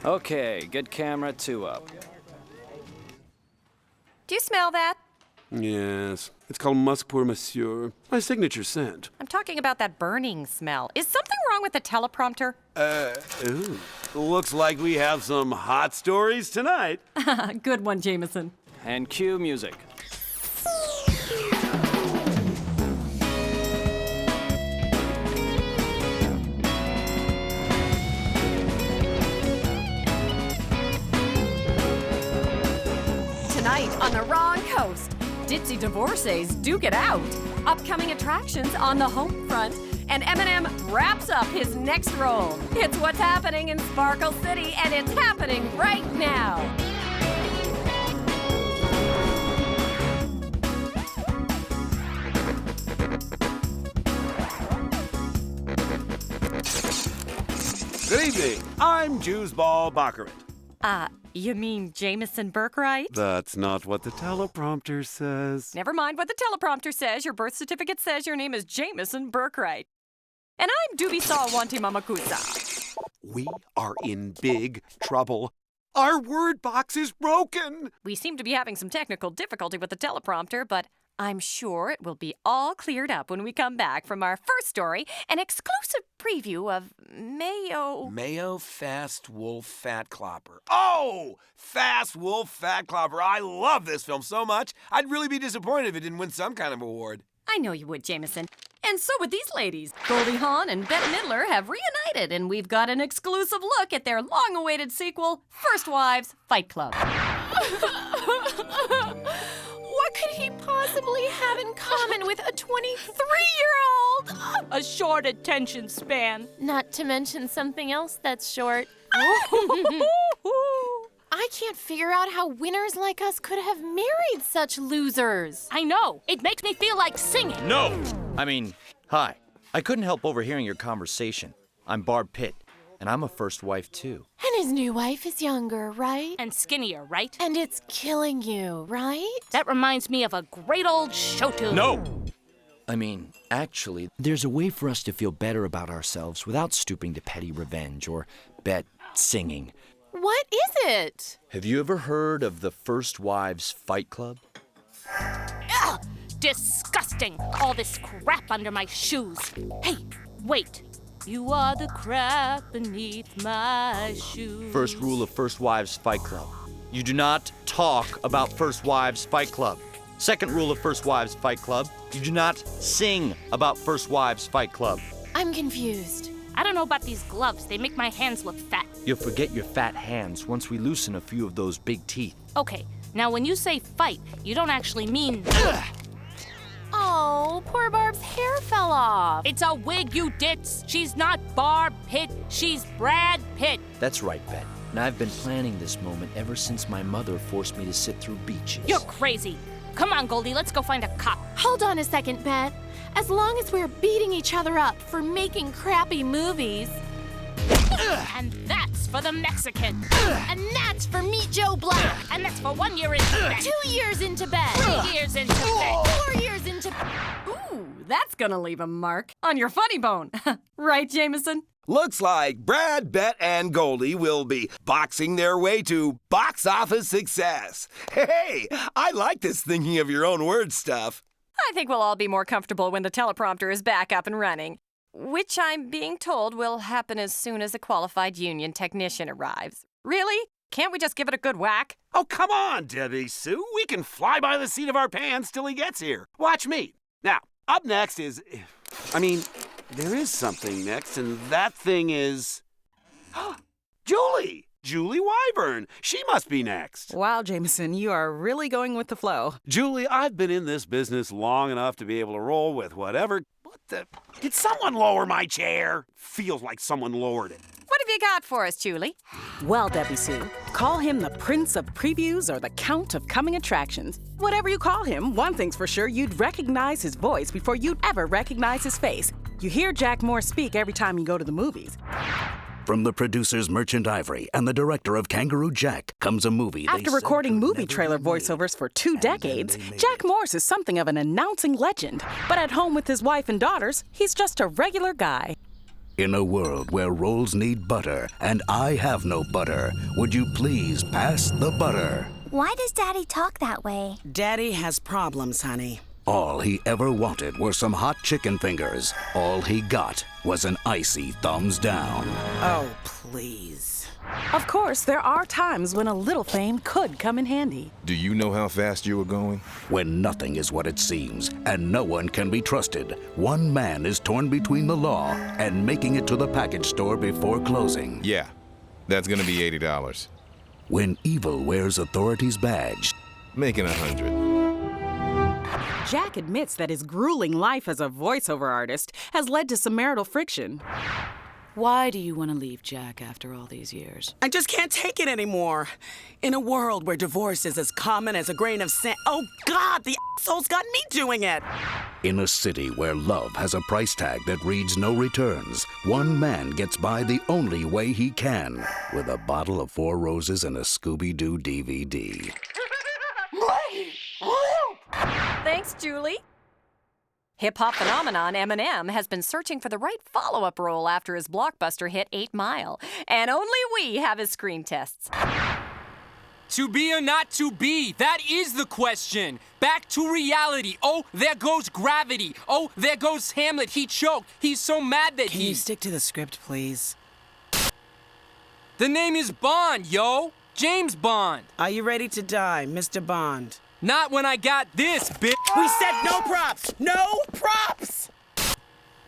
Okay, good camera, 2 up. Do you smell that? Yes. It's called Musk pour Monsieur. My signature scent. I'm talking about that burning smell. Is something wrong with the teleprompter? Ooh. Looks like we have some hot stories tonight. Good one, Jameson. And cue music. Tonight on the wrong coast, ditzy divorcees duke it out, upcoming attractions on the home front, and Eminem wraps up his next role. It's what's happening in Sparkle City, and it's happening right now. Good evening. I'm Jewsball Baccarat. You mean Jameson Burkright? That's not what the teleprompter says. Never mind what the teleprompter says. Your birth certificate says your name is Jameson Burkright. And I'm Dubisaw Wanti Mamakusa. We are in big trouble. Our word box is broken. We seem to be having some technical difficulty with the teleprompter, but I'm sure it will be all cleared up when we come back from our first story, an exclusive preview of Mayo Fast Wolf Fat Clopper. Oh, Fast Wolf Fat Clopper. I love this film so much. I'd really be disappointed if it didn't win some kind of award. I know you would, Jameson. And so would these ladies. Goldie Hawn and Bette Midler have reunited, and we've got an exclusive look at their long-awaited sequel, First Wives Fight Club. What could he possibly have in common with a 23-year-old? A short attention span. Not to mention something else that's short. I can't figure out how winners like us could have married such losers. I know. It makes me feel like singing. No! Hi. I couldn't help overhearing your conversation. I'm Barb Pitt, and I'm a first wife, too. And his new wife is younger, right? And skinnier, right? And it's killing you, right? That reminds me of a great old show tune. No! Actually, there's a way for us to feel better about ourselves without stooping to petty revenge or singing. What is it? Have you ever heard of the First Wives Fight Club? Ugh! Disgusting! All this crap under my shoes. Hey, wait. You are the crap beneath my shoes. First rule of First Wives Fight Club. You do not talk about First Wives Fight Club. Second rule of First Wives Fight Club. You do not sing about First Wives Fight Club. I'm confused. I don't know about these gloves. They make my hands look fat. You'll forget your fat hands once we loosen a few of those big teeth. Okay, now when you say fight, you don't actually mean... Oh, poor Barb's hair fell off. It's a wig, you ditz. She's not Barb Pitt. She's Brad Pitt. That's right, Bet. And I've been planning this moment ever since my mother forced me to sit through beaches. You're crazy. Come on, Goldie, let's go find a cop. Hold on a second, Beth. As long as we're beating each other up for making crappy movies. And that's for the Mexican. And that's for Meet Joe Black. And that's for 1 year into bed. 2 years into bed. 3 years into bed. 4 years into Ooh, that's gonna leave a mark on your funny bone. Right, Jameson? Looks like Brad, Bet, and Goldie will be boxing their way to box office success. Hey, I like this thinking of your own words stuff. I think we'll all be more comfortable when the teleprompter is back up and running, which I'm being told will happen as soon as a qualified union technician arrives. Really? Can't we just give it a good whack? Oh, come on, Debbie Sue. We can fly by the seat of our pants till he gets here. Watch me. Now, up next is... there is something next, and that thing is... Julie! Julie Wyburn. She must be next. Wow, Jameson, you are really going with the flow. Julie, I've been in this business long enough to be able to roll with whatever... What the... Did someone lower my chair? Feels like someone lowered it. What have you got for us, Julie? Well, Debbie Sue, call him the Prince of Previews or the Count of Coming Attractions. Whatever you call him, one thing's for sure, you'd recognize his voice before you'd ever recognize his face. You hear Jack Moore speak every time you go to the movies. From the producers Merchant Ivory and the director of Kangaroo Jack comes a movie. After recording movie trailer voiceovers for 2 decades, Jack Morse is something of an announcing legend. But at home with his wife and daughters, he's just a regular guy. In a world where rolls need butter and I have no butter, would you please pass the butter? Why does Daddy talk that way? Daddy has problems, honey. All he ever wanted were some hot chicken fingers. All he got was an icy thumbs down. Oh, please. Of course, there are times when a little fame could come in handy. Do you know how fast you were going? When nothing is what it seems and no one can be trusted, one man is torn between the law and making it to the package store before closing. Yeah, that's gonna be $80. When evil wears authority's badge, Making 100. Jack admits that his grueling life as a voiceover artist has led to some marital friction. Why do you want to leave Jack after all these years? I just can't take it anymore. In a world where divorce is as common as a grain of sand. Oh, God, the asshole's got me doing it. in a city where love has a price tag that reads no returns, one man gets by the only way he can, with a bottle of 4 Roses and a Scooby-Doo DVD. Thanks, Julie. Hip-hop phenomenon Eminem has been searching for the right follow-up role after his blockbuster hit 8 Mile. And only we have his screen tests. To be or not to be? That is the question. Back to reality. Oh, there goes gravity. Oh, there goes Hamlet. He choked. He's so mad that Can you stick to the script, please? The name is Bond, yo. James Bond. Are you ready to die, Mr. Bond? Not when I got this, bitch. We said no props! No props!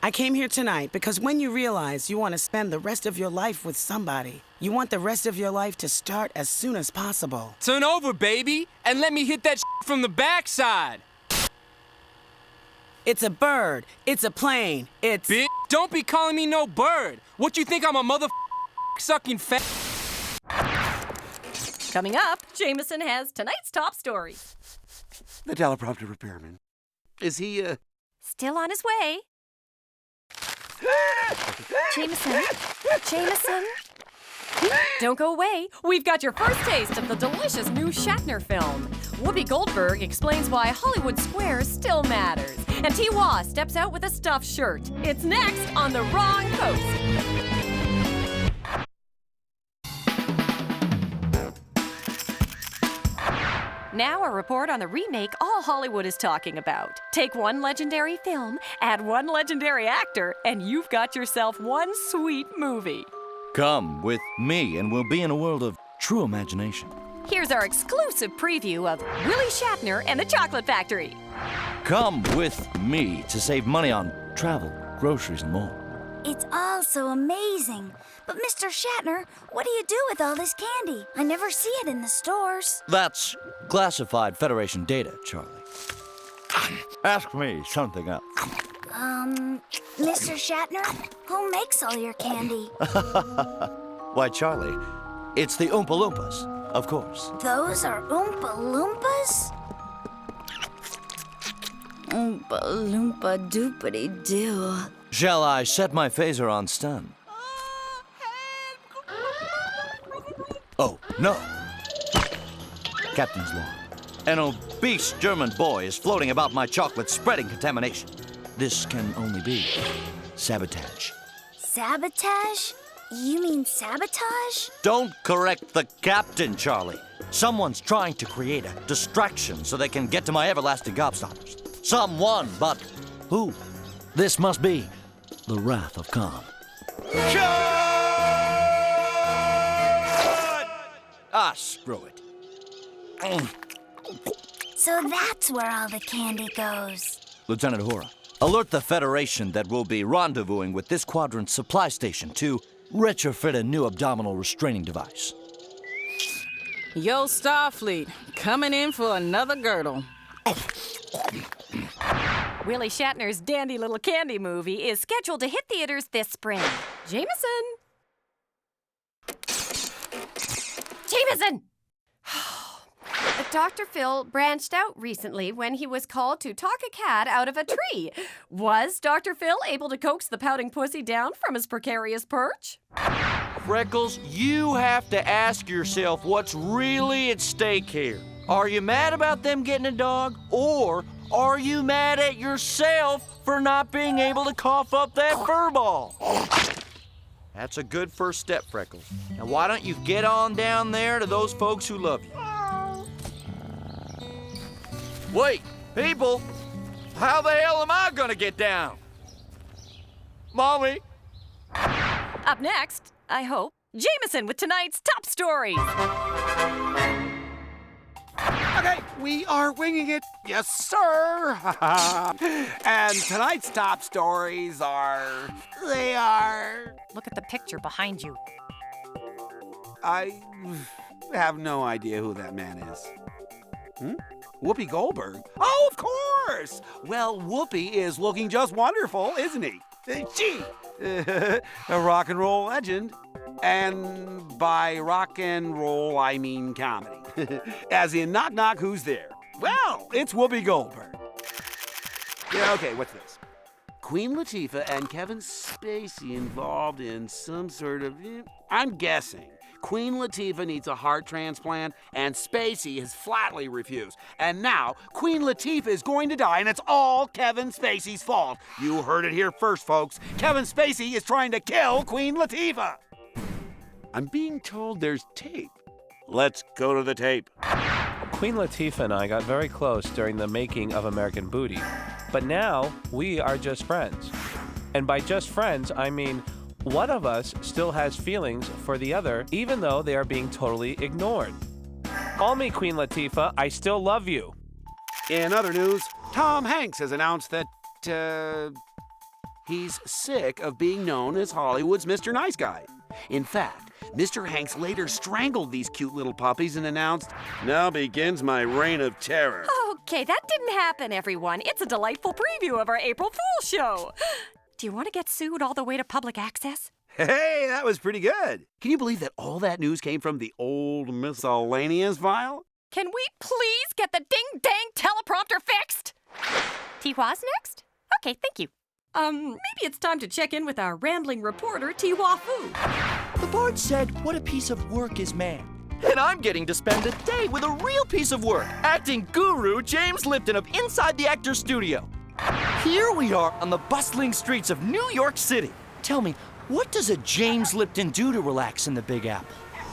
I came here tonight because when you realize you want to spend the rest of your life with somebody, you want the rest of your life to start as soon as possible. Turn over, baby, and let me hit that from the backside. It's a bird. It's a plane. It's... Bitch, don't be calling me no bird. What you think I'm a sucking fat... Coming up, Jameson has tonight's top story. The teleprompter repairman. Is he, Still on his way. Jameson? Jameson? Don't go away. We've got your first taste of the delicious new Shatner film. Whoopi Goldberg explains why Hollywood Squares still matters. And T-Wah steps out with a stuffed shirt. It's next on The Wrong Coast. Now a report on the remake all Hollywood is talking about. Take one legendary film, add one legendary actor, and you've got yourself one sweet movie. Come with me and we'll be in a world of true imagination. Here's our exclusive preview of Willy Shatner and the Chocolate Factory. Come with me to save money on travel, groceries, and more. It's all so amazing. But Mr. Shatner, what do you do with all this candy? I never see it in the stores. That's classified Federation data, Charlie. Ask me something else. Mr. Shatner, who makes all your candy? Why, Charlie, it's the Oompa Loompas, of course. Those are Oompa Loompas? Oompa Loompa doopity doo. Shall I set my phaser on stun? Oh, no. Captain's log. An obese German boy is floating about my chocolate, spreading contamination. This can only be sabotage. Sabotage? You mean sabotage? Don't correct the captain, Charlie. Someone's trying to create a distraction so they can get to my everlasting gobstoppers. Someone, but who? This must be the wrath of Khan. Ah, screw it. So that's where all the candy goes. Lieutenant Uhura, alert the Federation that we'll be rendezvousing with this quadrant's supply station to retrofit a new abdominal restraining device. Yo, Starfleet, coming in for another girdle. Willy Shatner's dandy little candy movie is scheduled to hit theaters this spring. Jameson! Jameson! Dr. Phil branched out recently when he was called to talk a cat out of a tree. Was Dr. Phil able to coax the pouting pussy down from his precarious perch? Freckles, you have to ask yourself what's really at stake here. Are you mad about them getting a dog, or Are you mad at yourself for not being able to cough up that fur ball? That's a good first step, Freckles. Now why don't you get on down there to those folks who love you? Wait, people! How the hell am I gonna get down? Mommy? Up next, I hope, Jameson with tonight's top stories. Okay, we are winging it. Yes, sir. And tonight's top stories are... Look at the picture behind you. I have no idea who that man is. Whoopi Goldberg? Oh, of course! Well, Whoopi is looking just wonderful, isn't he? Gee! A rock and roll legend. And by rock and roll, I mean comedy. As in, knock, knock, who's there? Well, it's Whoopi Goldberg. Yeah, okay, what's this? Queen Latifah and Kevin Spacey involved in some sort of... I'm guessing. Queen Latifah needs a heart transplant, and Spacey has flatly refused. And now, Queen Latifah is going to die, and it's all Kevin Spacey's fault. You heard it here first, folks. Kevin Spacey is trying to kill Queen Latifah. I'm being told there's tape. Let's go to the tape. Queen Latifah and I got very close during the making of American Booty, but now we are just friends. And by just friends, I mean one of us still has feelings for the other, even though they are being totally ignored. Call me Queen Latifah, I still love you. In other news, Tom Hanks has announced that, he's sick of being known as Hollywood's Mr. Nice Guy. In fact, Mr. Hanks later strangled these cute little puppies and announced, "Now begins my reign of terror." Okay, that didn't happen, everyone. It's a delightful preview of our April Fool's show. Do you want to get sued all the way to public access? Hey, that was pretty good. Can you believe that all that news came from the old miscellaneous file? Can we please get the ding-dang teleprompter fixed? Tihua's next? Okay, thank you. Maybe it's time to check in with our rambling reporter, Tihua Fu. The board said, what a piece of work is man. And I'm getting to spend a day with a real piece of work, acting guru James Lipton of Inside the Actors Studio. Here we are on the bustling streets of New York City. Tell me, what does a James Lipton do to relax in the Big Apple?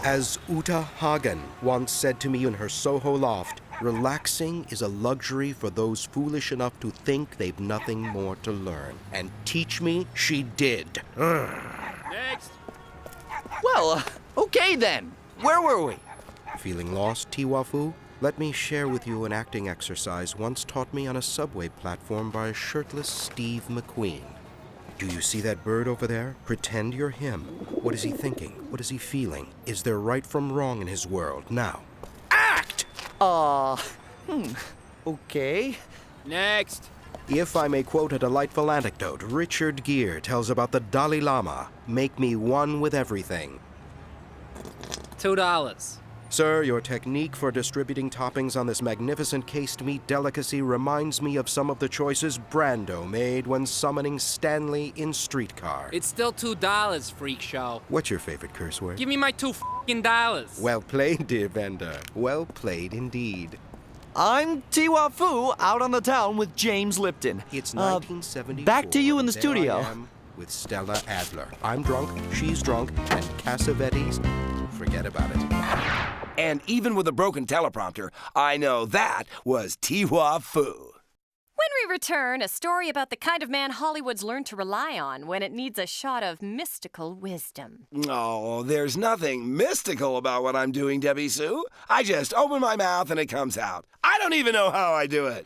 As Uta Hagen once said to me in her Soho loft, relaxing is a luxury for those foolish enough to think they've nothing more to learn. And teach me she did. Next. Well, okay then. Where were we? Feeling lost, Tiwafu? Let me share with you an acting exercise once taught me on a subway platform by a shirtless Steve McQueen. Do you see that bird over there? Pretend you're him. What is he thinking? What is he feeling? Is there right from wrong in his world? Now, act! Okay. Next. If I may quote a delightful anecdote, Richard Gere tells about the Dalai Lama. Make me one with everything. $2. Sir, your technique for distributing toppings on this magnificent cased meat delicacy reminds me of some of the choices Brando made when summoning Stanley in Streetcar. It's still $2, freak show. What's your favorite curse word? Give me my $2. Well played, dear vendor. Well played indeed. I'm Tiwa Fu, out on the town with James Lipton. It's 1974. Back to you in the There studio. I am with Stella Adler. I'm drunk, she's drunk, and Cassavetes, forget about it. And even with a broken teleprompter, I know that was Tihua Fu. When we return, a story about the kind of man Hollywood's learned to rely on when it needs a shot of mystical wisdom. Oh, there's nothing mystical about what I'm doing, Debbie Sue. I just open my mouth and it comes out. I don't even know how I do it.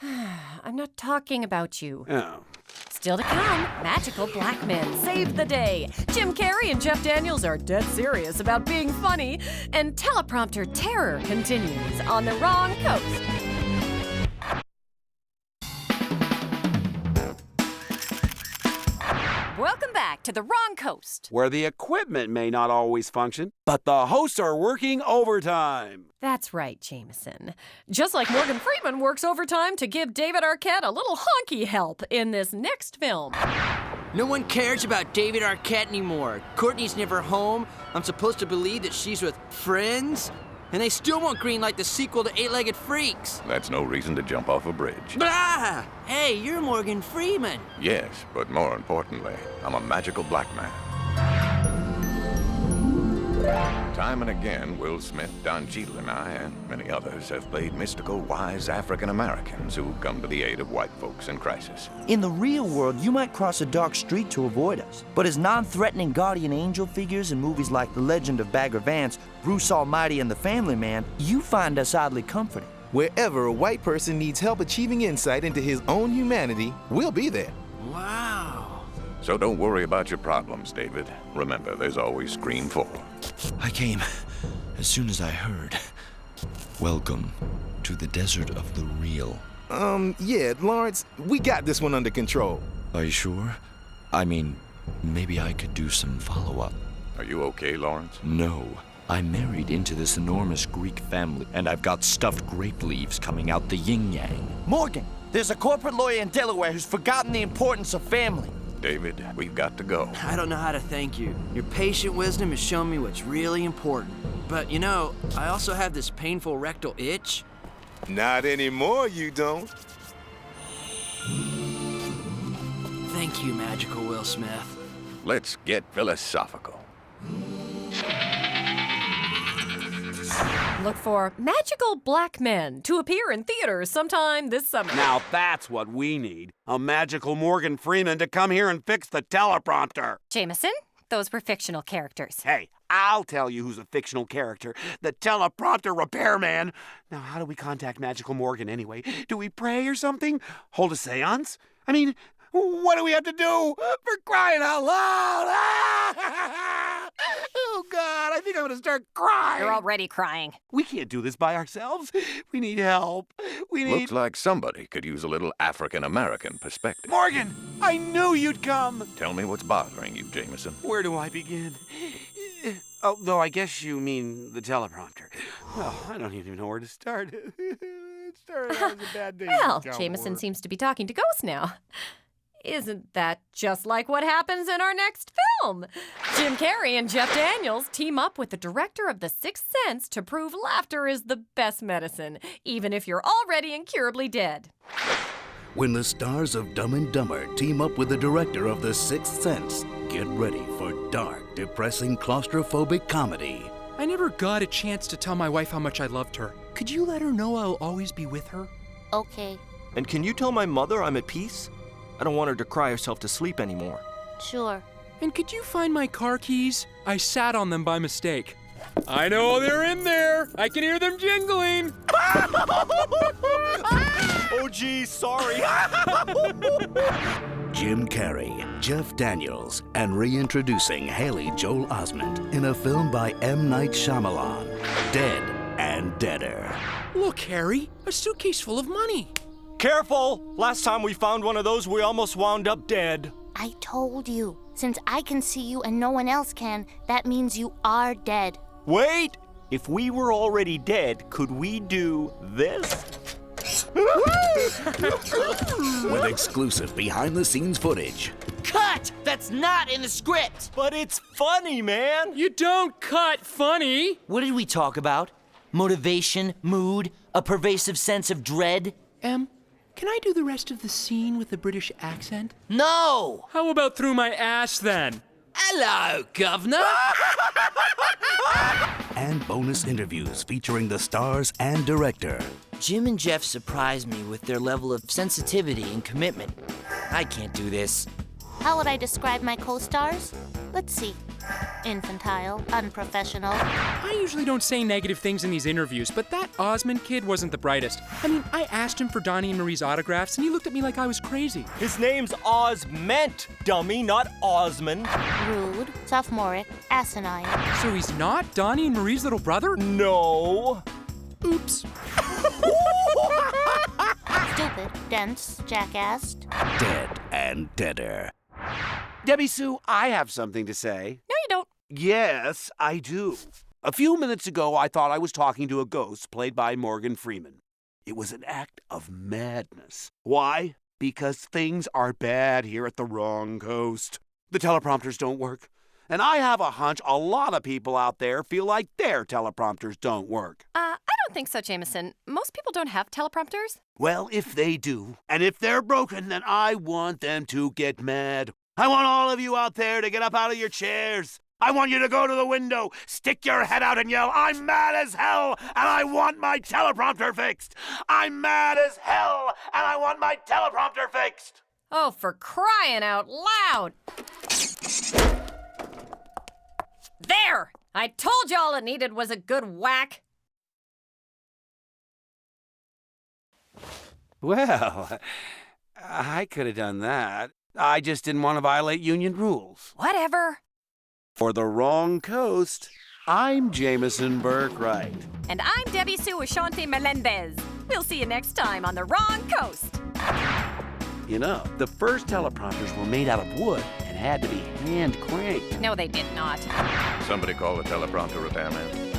I'm not talking about you. Oh. Still to come, magical black men save the day. Jim Carrey and Jeff Daniels are dead serious about being funny. And teleprompter terror continues on the wrong coast. Welcome back to the wrong coast. Where the equipment may not always function, but the hosts are working overtime. That's right, Jameson. Just like Morgan Freeman works overtime to give David Arquette a little honky help in this next film. No one cares about David Arquette anymore. Courtney's never home. I'm supposed to believe that she's with friends. And they still won't greenlight the sequel to Eight-Legged Freaks. That's no reason to jump off a bridge. Blah! Hey, you're Morgan Freeman. Yes, but more importantly, I'm a magical black man. Time and again, Will Smith, Don Cheadle, and I, and many others, have played mystical, wise African Americans who come to the aid of white folks in crisis. In the real world, you might cross a dark street to avoid us. But as non-threatening guardian angel figures in movies like The Legend of Bagger Vance, Bruce Almighty, and The Family Man, you find us oddly comforting. Wherever a white person needs help achieving insight into his own humanity, we'll be there. Wow. So don't worry about your problems, David. Remember, there's always Scream 4. I came as soon as I heard. Welcome to the desert of the real. Yeah, Lawrence, we got this one under control. Are you sure? I mean, maybe I could do some follow-up. Are you okay, Lawrence? No. I married into this enormous Greek family, and I've got stuffed grape leaves coming out the yin-yang. Morgan, there's a corporate lawyer in Delaware who's forgotten the importance of family. David, we've got to go. I don't know how to thank you. Your patient wisdom has shown me what's really important. But, you know, I also have this painful rectal itch. Not anymore, you don't. Thank you, magical Will Smith. Let's get philosophical. Look for Magical Black Men to appear in theaters sometime this summer. Now that's what we need. A magical Morgan Freeman to come here and fix the teleprompter. Jameson, those were fictional characters. Hey, I'll tell you who's a fictional character. The teleprompter repairman. Now, how do we contact Magical Morgan anyway? Do we pray or something? Hold a seance? I mean, what do we have to do? For crying out loud! Oh, God, I think I'm going to start crying. You're already crying. We can't do this by ourselves. We need help. Looks like somebody could use a little African-American perspective. Morgan, I knew you'd come. Tell me what's bothering you, Jameson. Where do I begin? Oh, though I guess you mean the teleprompter. Well, I don't even know where to start. It started out as a bad day. Well, Jameson seems to be talking to ghosts now. Isn't that just like what happens in our next film? Jim Carrey and Jeff Daniels team up with the director of The Sixth Sense to prove laughter is the best medicine, even if you're already incurably dead. When the stars of Dumb and Dumber team up with the director of The Sixth Sense, get ready for dark, depressing, claustrophobic comedy. I never got a chance to tell my wife how much I loved her. Could you let her know I'll always be with her? Okay. And can you tell my mother I'm at peace? I don't want her to cry herself to sleep anymore. Sure. And could you find my car keys? I sat on them by mistake. I know they're in there. I can hear them jingling. Oh, geez, sorry. Jim Carrey, Jeff Daniels, and reintroducing Haley Joel Osment in a film by M. Night Shyamalan, Dead and Deader. Look, Harry, a suitcase full of money. Careful! Last time we found one of those, we almost wound up dead. I told you. Since I can see you and no one else can, that means you are dead. Wait! If we were already dead, could we do this? With exclusive behind-the-scenes footage. Cut! That's not in the script! But it's funny, man! You don't cut funny! What did we talk about? Motivation, mood, a pervasive sense of dread? Can I do the rest of the scene with a British accent? No! How about through my ass then? Hello, governor! And bonus interviews featuring the stars and director. Jim and Jeff surprised me with their level of sensitivity and commitment. I can't do this. How would I describe my co-stars? Let's see. Infantile, unprofessional. I usually don't say negative things in these interviews, but that Osmond kid wasn't the brightest. I mean, I asked him for Donnie and Marie's autographs, and he looked at me like I was crazy. His name's Osment, dummy, not Osmond. Rude, sophomoric, asinine. So he's not Donnie and Marie's little brother? No. Oops. Stupid, dense, jackassed. Dead and Deader. Debbie Sue, I have something to say. No, you don't. Yes, I do. A few minutes ago, I thought I was talking to a ghost played by Morgan Freeman. It was an act of madness. Why? Because things are bad here at the wrong coast. The teleprompters don't work. And I have a hunch a lot of people out there feel like their teleprompters don't work. I don't think so, Jameson. Most people don't have teleprompters. Well, if they do, and if they're broken, then I want them to get mad. I want all of you out there to get up out of your chairs. I want you to go to the window, stick your head out and yell, "I'm mad as hell, and I want my teleprompter fixed! I'm mad as hell, and I want my teleprompter fixed!" Oh, for crying out loud! There! I told you all it needed was a good whack. Well, I could have done that. I just didn't want to violate union rules. Whatever. For the wrong coast, I'm Jameson Burkwright. And I'm Debbie Sue Ashanti Melendez. We'll see you next time on The Wrong Coast. You know, the first teleprompters were made out of wood and had to be hand cranked. No, they did not. Somebody call the teleprompter repairman.